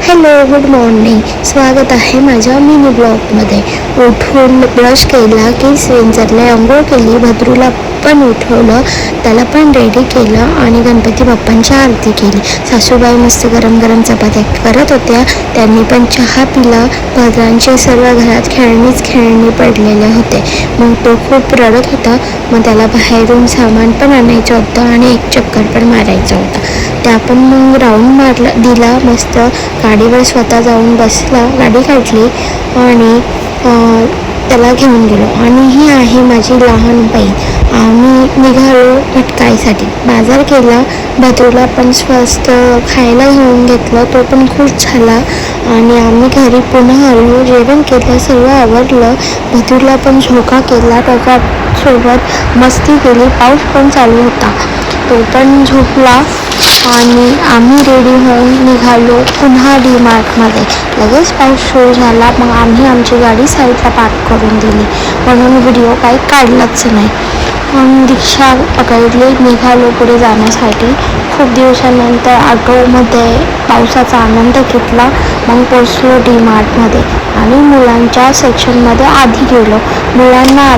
Hello, good morning. स्वागत आहे माझ्या मिनी ब्लॉगमध्ये. उठून ब्रश केला, केस विंचरले, अंघोळ केली, भद्रूला पण उठवलं, त्याला पण रेडी केलं आणि गणपती बाप्पांची आरती केली. सासूबाई मस्त गरम गरम चपात्या करत होत्या, त्यांनी पण चहा पिला. भद्रांचे सर्व घरात खेळणी पडलेले होते. मग तो खूप रडत होता. मग त्याला बाहेरून सामान पण आणायचं होतं आणि एक चक्कर पण मारायचा होता. त्या पण मग राऊंड दिला मस्त. गाडीवर स्वतः जाऊन बसला, गाडी काढली आणि त्याला घेऊन गेलो. आणि ही आहे माझी लहान बहीण. आम्ही निघालो भटकाईसाठी. बाजार केला, भद्रूला पण स्वस्त खायला घेऊन घेतलं, तो पण खुश झाला. आणि आम्ही घरी पुन्हा आलो, जेवण केलं, सर्व आवडलं. भद्रूला पण झोका केला, त्याच्यासोबत मस्ती केली. पाऊस पण चालू होता, तो पण झोपला. आणि आम्ही रेडी होऊन निघालो पुन्हा DMartमध्ये. लगेच पाऊस सुरू झाला. मग आम्ही आमची गाडी साईडला पार्क करून दिली, म्हणून व्हिडिओ काही काढलाच नाही. मग रिक्षा पकडली, निघालो पुढे जाण्यासाठी. खूप दिवसानंतर ऑटोमध्ये पावसाचा आनंद घेतला. मग पोचलो DMartमध्ये आणि मुलांच्या सेक्शनमध्ये आधी गेलो. मुलांना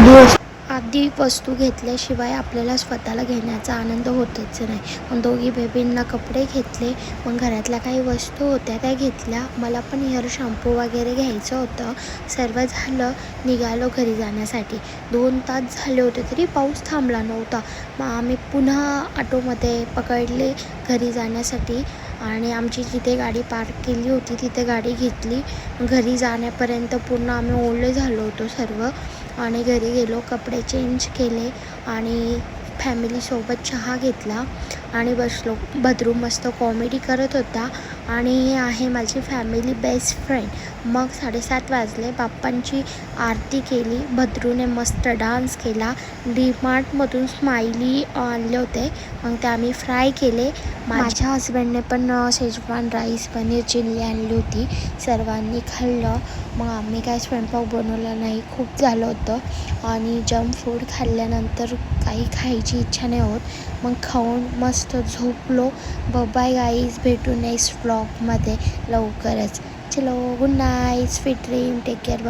आधी वस्तू घेतल्याशिवाय आपल्याला स्वतःला घेण्याचा आनंद होतच नाही. मग दोघी बेबींना कपडे घेतले. मग घरातल्या काही वस्तू होत्या त्या घेतल्या. मला पण हेअर शॅम्पू वगैरे घ्यायचं होतं. सर्व झालं, निघालो घरी जाण्यासाठी. 2 तास झाले होते तरी पाऊस थांबला नव्हता. मग आम्ही पुन्हा ऑटोमध्ये पकडले घरी जाण्यासाठी आणि आमची जिथे गाडी पार्क केली होती तिथे गाडी घेतली. घरी जाण्यापर्यंत पूर्ण आम्ही ओले झालो होतो सर्व. आणि घरी गेलो, कपडे चेंज केले आणि फॅमिलीसोबत चहा घेतला आणि बसलो. भद्रू मस्त कॉमेडी करत होता आणि ही आहे माझी फॅमिली बेस्ट फ्रेंड. मग 7:30 वाजले, बाप्पांची आरती केली. भद्रूने मस्त डान्स केला. DMartमधून स्माइली आणले होते, मग ते आम्ही फ्राय केले. माझ्या हस्बंडने पण शेजवान राईस, पनीर चिल्ली आणली होती. सर्वांनी खाल्लं. मग आम्ही काय स्वयंपाक बनवला नाही, खूप झालं होतं. आणि जंक फूड खाल्ल्यानंतर काही खायची इच्छा नाही होत. मग खाऊन मस्त झोपलो. बाय गाईज, भेटू नेक्स्ट व्लॉगमध्ये लवकरच. चलो, good night, sweet dream, take care.